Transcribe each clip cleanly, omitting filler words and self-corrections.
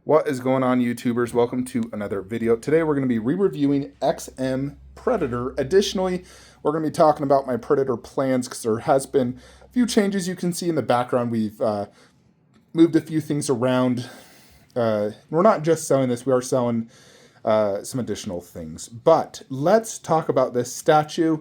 What is going on, YouTubers? Welcome to another video. Today we're going to be re-reviewing XM Predator. Additionally, we're going to be talking about my Predator plans because there has been a few changes. You can see in the background we've moved a few things around. We're not just selling this, we are selling some additional things. But let's talk about this statue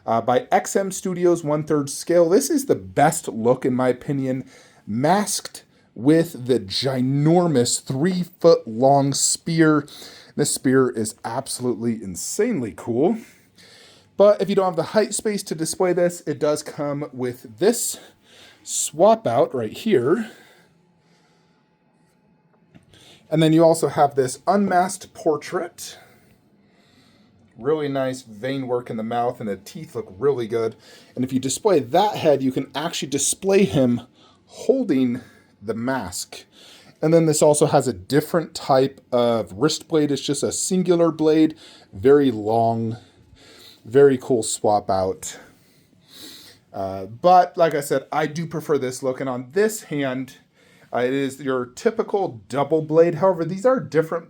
by XM Studios 1/3 scale. This is the best look, in my opinion, masked with the ginormous 3-foot long spear. This spear is absolutely insanely cool. But if you don't have the height space to display this, it does come with this swap out right here. And then you also have this unmasked portrait. Really nice vein work in the mouth, and the teeth look really good. And if you display that head, you can actually display him holding the mask. And then this also has a different type of wrist blade. It's just a singular blade, very long, very cool swap out. But like I said, I do prefer this look. And on this hand, it is your typical double blade. However, these are different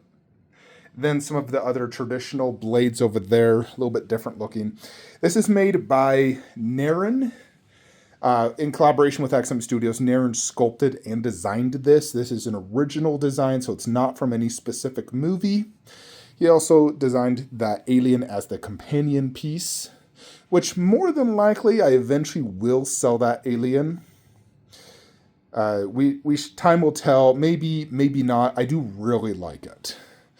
than some of the other traditional blades over there, a little bit different looking. This is made by Naren. In collaboration with XM Studios, Naren sculpted and designed this. This is an original design, so it's not from any specific movie. He also designed that alien as the companion piece, which more than likely I eventually will sell that alien. Time will tell. Maybe not. I do really like it.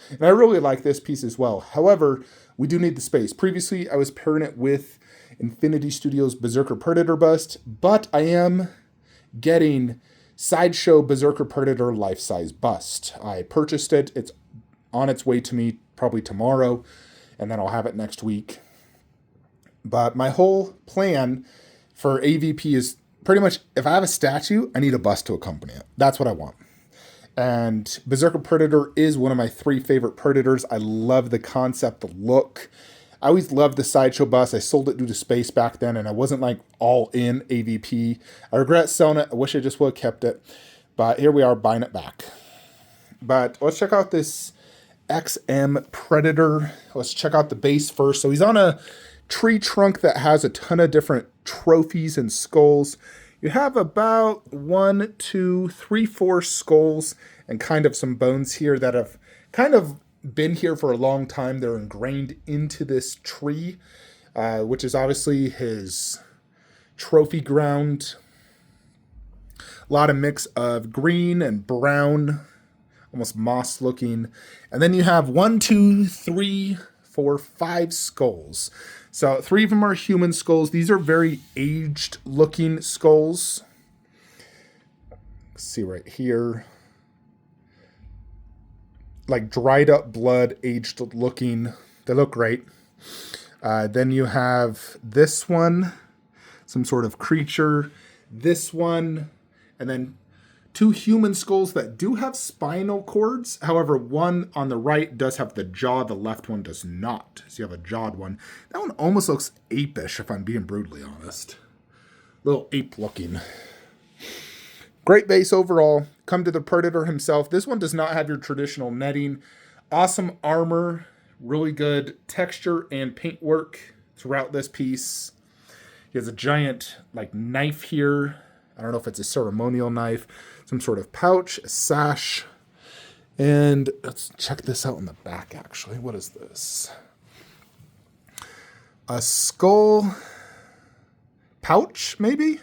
And I really like this piece as well. However, we do need the space. Previously, I was pairing it with Infinity Studios Berserker Predator bust, but I am getting Sideshow Berserker Predator life-size bust. I purchased it. It's on its way to me probably tomorrow, and then I'll have it next week. But my whole plan for AVP is pretty much, if I have a statue, I need a bust to accompany it. That's what I want. And Berserker Predator is one of my 3 favorite Predators. I love the concept, the look. I always loved the Sideshow bust. I sold it due to space back then, and I wasn't like all in AVP. I regret selling it. I wish I just would have kept it. But here we are buying it back. But let's check out this XM Predator. Let's check out the base first. So he's on a tree trunk that has a ton of different trophies and skulls. You have about 1, 2, 3, 4 skulls and kind of some bones here that have kind of been here for a long time. They're ingrained into this tree, which is obviously his trophy ground. A lot of mix of green and brown, almost moss looking. And then you have 1, 2, 3, 4, 5 skulls. So 3 of them are human skulls. These are very aged looking skulls. Let's see right here. Like dried up blood, aged looking. They look great. Then you have this one, some sort of creature. This one, and then 2 human skulls that do have spinal cords. However, one on the right does have the jaw. The left one does not. So you have a jawed one. That one almost looks apish, if I'm being brutally honest. A little ape looking. Great base overall. Come to the Predator himself. This one does not have your traditional netting. Awesome armor. Really good texture and paint work throughout this piece. He has a giant like knife here. I don't know if it's a ceremonial knife. Some sort of pouch, a sash. And let's check this out in the back, actually. What is this? A skull pouch, maybe?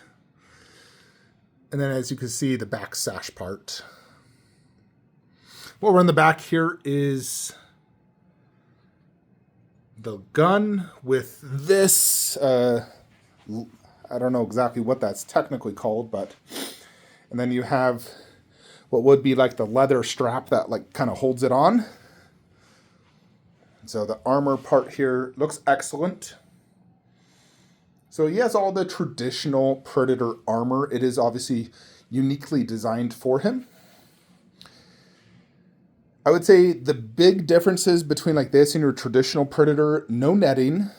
And then as you can see, the back sash part. What we're in the back here is the gun with this, I don't know exactly what that's technically called, but, and then you have what would be like the leather strap that like kind of holds it on. So the armor part here looks excellent. So he has all the traditional Predator armor. It is obviously uniquely designed for him. I would say the big differences between like this and your traditional Predator, no netting.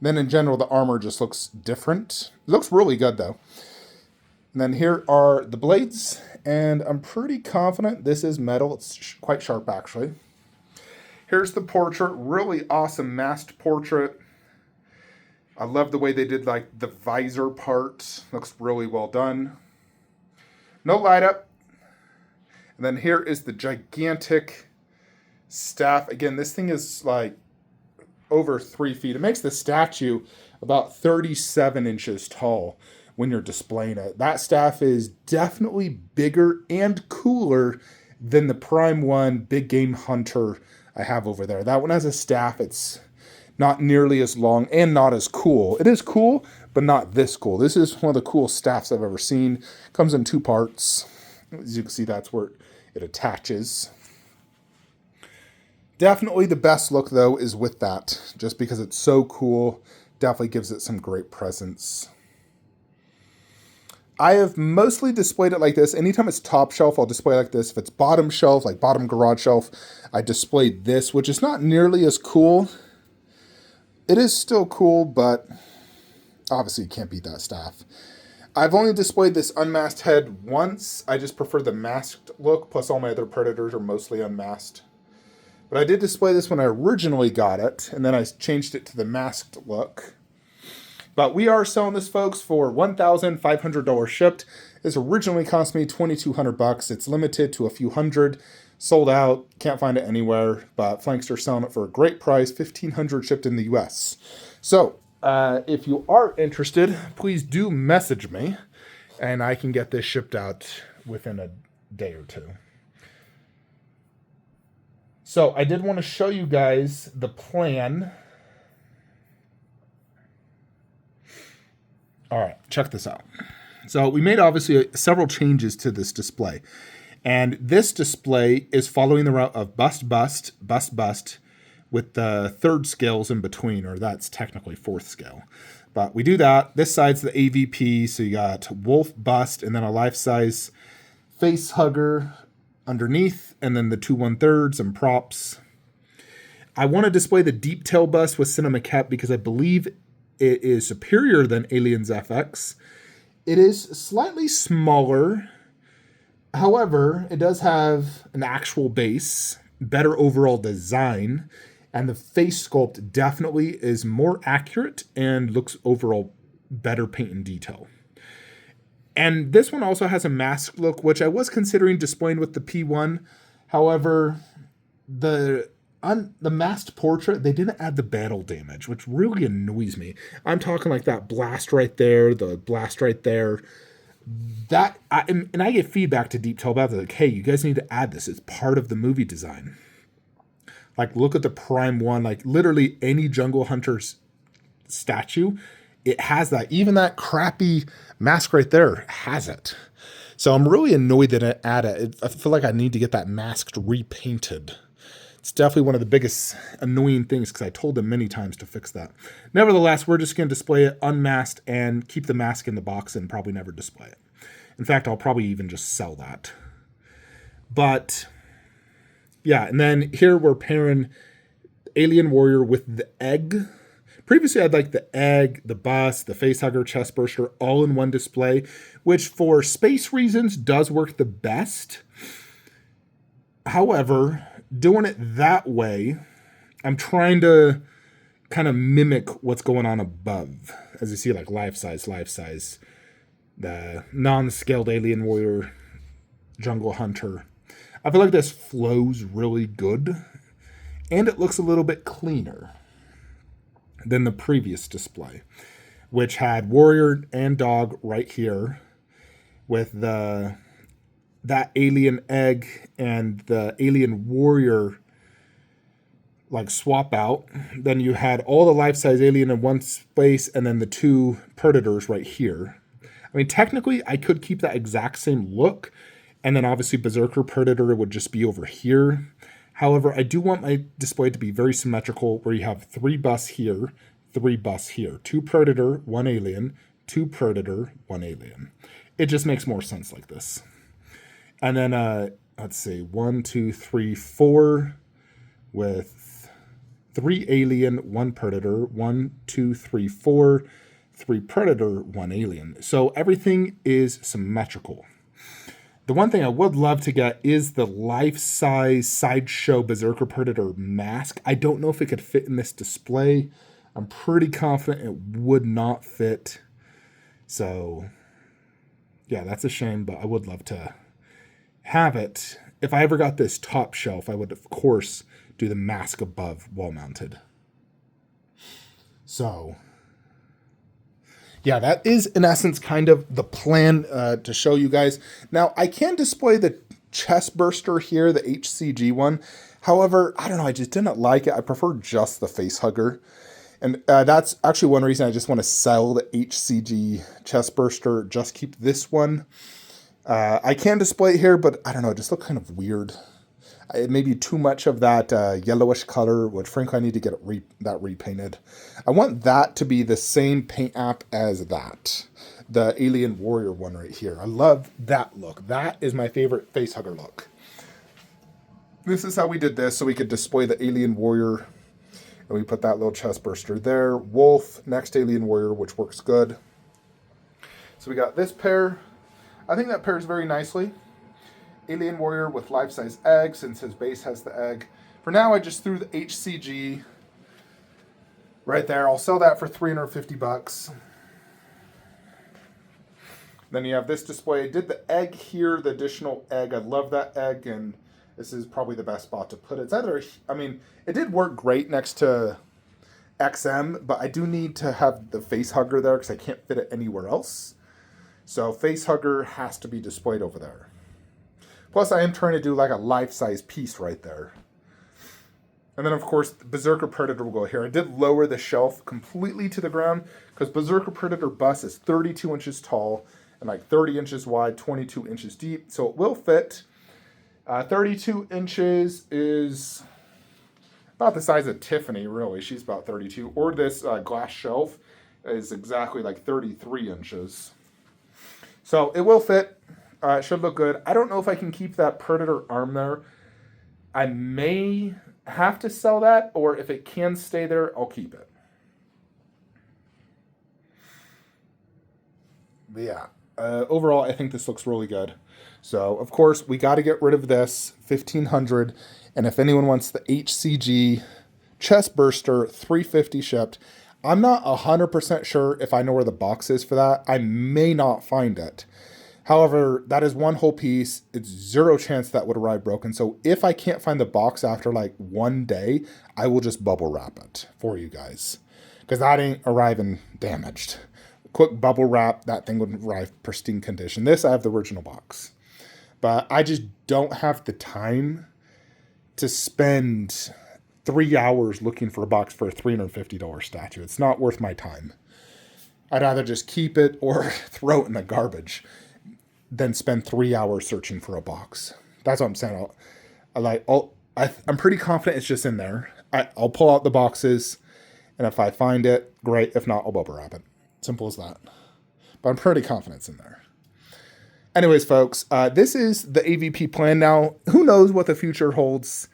Then in general, the armor just looks different. It looks really good though. And then here are the blades, and I'm pretty confident this is metal. It's quite sharp, actually. Here's the portrait. Really awesome masked portrait. I love the way they did like the visor part. Looks really well done. No light up. And then here is the gigantic staff. Again, this thing is like over 3 feet. It makes the statue about 37 inches tall when you're displaying it. That staff is definitely bigger and cooler than the Prime 1 Big Game Hunter I have over there. That one has a staff. It's not nearly as long and not as cool. It is cool, but not this cool. This is one of the coolest staffs I've ever seen. Comes in 2 parts. As you can see, that's where it attaches. Definitely the best look, though, is with that. Just because it's so cool, definitely gives it some great presence. I have mostly displayed it like this. Anytime it's top shelf, I'll display like this. If it's bottom shelf, like bottom garage shelf, I displayed this, which is not nearly as cool. It is still cool, but obviously you can't beat that staff. I've only displayed this unmasked head once. I just prefer the masked look, plus all my other Predators are mostly unmasked. But I did display this when I originally got it, and then I changed it to the masked look. But we are selling this, folks, for $1,500 shipped. This originally cost me $2,200. It's limited to a few hundred. Sold out. Can't find it anywhere. But Flankster selling it for a great price, $1,500 shipped in the US. So, if you are interested, please do message me, and I can get this shipped out within a day or two. So I did want to show you guys the plan. All right, check this out. So we made obviously several changes to this display. And this display is following the route of bust, bust, bust, bust, with the third scales in between, or that's technically fourth scale. But we do that. This side's the AVP, so you got wolf, bust, and then a life-size face hugger underneath, and then the 2 1/3 and props. I want to display the deep tail bust with Cinema Cap because I believe it is superior than Aliens FX. It is slightly smaller. However, it does have an actual base, better overall design, and the face sculpt definitely is more accurate and looks overall better paint and detail. And this one also has a mask look, which I was considering displaying with the P1. However, the masked portrait, they didn't add the battle damage, which really annoys me. I'm talking like that blast right there, the blast right there. And I get feedback to Deep Tail about it, like, hey, you guys need to add this. It's part of the movie design. Like, look at the Prime 1. Like, literally any Jungle Hunter's statue, it has that. Even that crappy mask right there has it. So I'm really annoyed that I add it. I feel like I need to get that mask repainted. It's definitely one of the biggest annoying things because I told them many times to fix that. Nevertheless, we're just going to display it unmasked and keep the mask in the box and probably never display it. In fact, I'll probably even just sell that. But yeah, and then here we're pairing Alien Warrior with the egg. Previously, I'd like the egg, the bust, the facehugger, chest burster all in one display, which for space reasons does work the best. However, doing it that way, I'm trying to kind of mimic what's going on above. As you see, like life size, the non-scaled Alien Warrior, Jungle Hunter. I feel like this flows really good, and it looks a little bit cleaner than the previous display, which had warrior and dog right here with that alien egg and the alien warrior like swap out. Then you had all the life-size alien in one space and then the 2 predators right here. I mean, technically I could keep that exact same look, and then obviously Berserker Predator would just be over here. However, I do want my display to be very symmetrical, where you have 3 busts here, 3 busts here. 2 Predator, 1 Alien, 2 Predator, 1 Alien. It just makes more sense like this. And then, let's see, 1, 2, 3, 4 with 3 Alien, 1 Predator, 1, 2, 3, 4, 3 Predator, 1 Alien. So everything is symmetrical. The one thing I would love to get is the life-size Sideshow Berserker Predator mask. I don't know if it could fit in this display. I'm pretty confident it would not fit. So, yeah, that's a shame, but I would love to have it. If I ever got this top shelf, I would, of course, do the mask above wall-mounted. So, yeah, that is, in essence, kind of the plan to show you guys. Now, I can display the chest burster here, the HCG one. However, I don't know, I just didn't like it. I prefer just the face hugger. And that's actually one reason I just want to sell the HCG chest burster, just keep this one. I can display it here, but I don't know, it just looks kind of weird. It may be too much of that yellowish color, which frankly I need to get that repainted. I want that to be the same paint app as that. The Alien Warrior one right here. I love that look. That is my favorite face hugger look. This is how we did this, so we could display the Alien Warrior. And we put that little chest burster there. Wolf, next Alien Warrior, which works good. So we got this pair. I think that pairs very nicely. Alien Warrior with life-size egg, since his base has the egg. For now, I just threw the HCG right there. I'll sell that for 350 bucks. Then you have this display. I did the egg here, the additional egg. I love that egg, and this is probably the best spot to put it. It's either, I mean, it did work great next to XM, but I do need to have the face hugger there because I can't fit it anywhere else. So face hugger has to be displayed over there. Plus, I am trying to do like a life-size piece right there. And then, of course, the Berserker Predator will go here. I did lower the shelf completely to the ground because Berserker Predator bust is 32 inches tall and like 30 inches wide, 22 inches deep. So it will fit. 32 inches is about the size of Tiffany, really. She's about 32. Or this glass shelf is exactly like 33 inches. So it will fit. It should look good. I don't know if I can keep that Predator arm there. I may have to sell that, or if it can stay there, I'll keep it. But yeah, overall, I think this looks really good. So, of course, we got to get rid of this, $1,500. And if anyone wants the HCG chest burster, $350 shipped. I'm not 100% sure if I know where the box is for that. I may not find it. However, that is one whole piece. It's zero chance that would arrive broken. So if I can't find the box after like one day, I will just bubble wrap it for you guys. Because that ain't arriving damaged. Quick bubble wrap, that thing would arrive pristine condition. This, I have the original box. But I just don't have the time to spend 3 hours looking for a box for a $350 statue. It's not worth my time. I'd rather just keep it or throw it in the garbage than spend 3 hours searching for a box. That's what I'm saying. I'm pretty confident it's just in there. I'll pull out the boxes, and if I find it, great. If not, I'll bubble wrap it. Simple as that. But I'm pretty confident it's in there. Anyways, folks, this is the AVP plan now. Who knows what the future holds?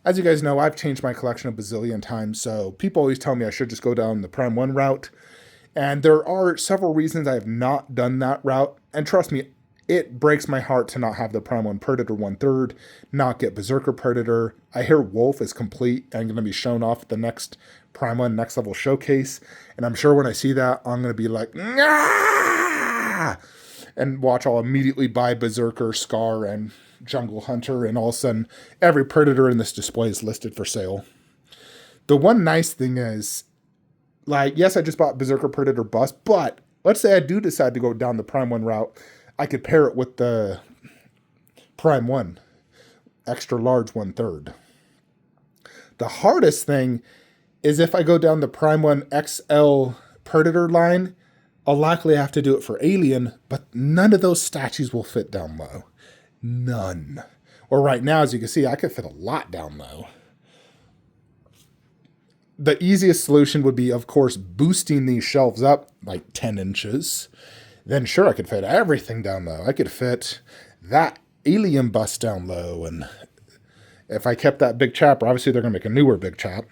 As you guys know, I've changed my collection a bazillion times, so people always tell me I should just go down the Prime 1 route. And there are several reasons I have not done that route. And trust me, it breaks my heart to not have the Prime 1 Predator 1/3, not get Berserker Predator. I hear Wolf is complete and going to be shown off at the next Prime 1 Next Level Showcase. And I'm sure when I see that, I'm going to be like, nah! And watch, I'll immediately buy Berserker, Scar, and Jungle Hunter. And all of a sudden, every Predator in this display is listed for sale. The one nice thing is, like, yes, I just bought Berserker Predator Bust, but let's say I do decide to go down the Prime 1 route. I could pair it with the Prime 1, extra large 1/3. The hardest thing is if I go down the Prime 1 XL Predator line, I'll likely have to do it for Alien, but none of those statues will fit down low. None. Or right now, as you can see, I could fit a lot down low. The easiest solution would be, of course, boosting these shelves up like 10 inches. Then sure, I could fit everything down low. I could fit that Alien bust down low. And if I kept that big chopper, obviously they're going to make a newer big chop.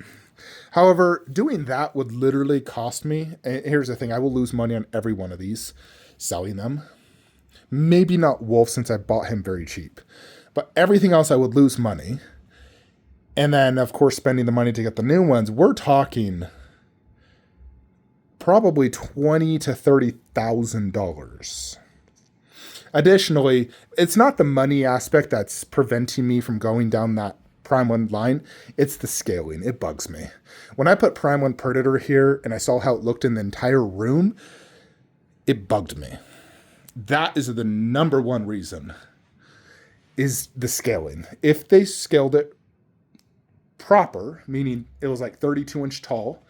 However, doing that would literally cost me, and here's the thing, I will lose money on every one of these, selling them. Maybe not Wolf since I bought him very cheap, but everything else I would lose money. And then, of course, spending the money to get the new ones, we're talking probably $20,000 to $30,000. Additionally, it's not the money aspect that's preventing me from going down that Prime 1 line. It's the scaling. It bugs me. When I put Prime 1 Predator here and I saw how it looked in the entire room, it bugged me. That is the number one reason, is the scaling. If they scaled it proper, meaning it was like 32-inch tall,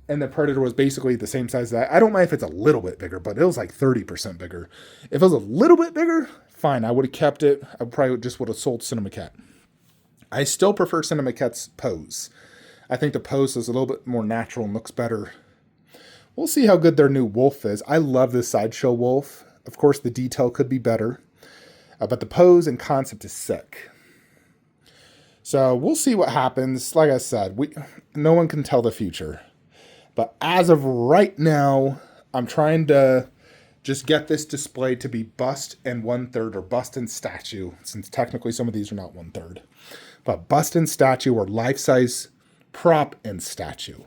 and the Predator was basically the same size as that. I don't mind if it's a little bit bigger, but it was like 30% bigger. If it was a little bit bigger, fine, I would have kept it. I probably just would have sold Cinema Cat. I still prefer Cinema Cat's pose. I think the pose is a little bit more natural and looks better. We'll see how good their new Wolf is. I love this Sideshow Wolf. Of course, the detail could be better, but the pose and concept is sick. So we'll see what happens. Like I said, no one can tell the future. But as of right now, I'm trying to just get this display to be bust and 1/3, or bust and statue, since technically some of these are not 1/3. But bust and statue, or life-size prop and statue.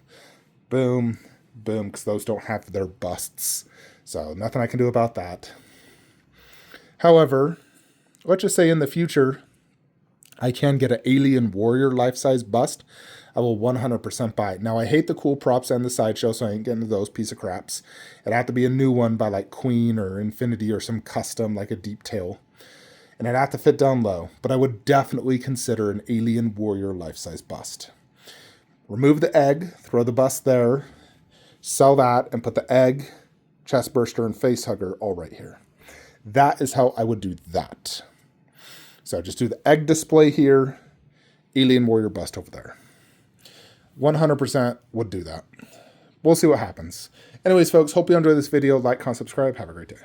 Boom, boom, because those don't have their busts. So nothing I can do about that. However, let's just say in the future, I can get an Alien Warrior life-size bust. I will 100% buy it. Now, I hate the cool props and the Sideshow, so I ain't getting into those piece of craps. It'd have to be a new one by like Queen or Infinity or some custom, like a Deep Tail. And it'd have to fit down low. But I would definitely consider an Alien Warrior life-size bust. Remove the egg, throw the bust there, sell that, and put the egg, chest burster, and face hugger all right here. That is how I would do that. So just do the egg display here, Alien Warrior bust over there. 100% would do that. We'll see what happens. Anyways, folks, hope you enjoyed this video. Like, comment, subscribe. Have a great day.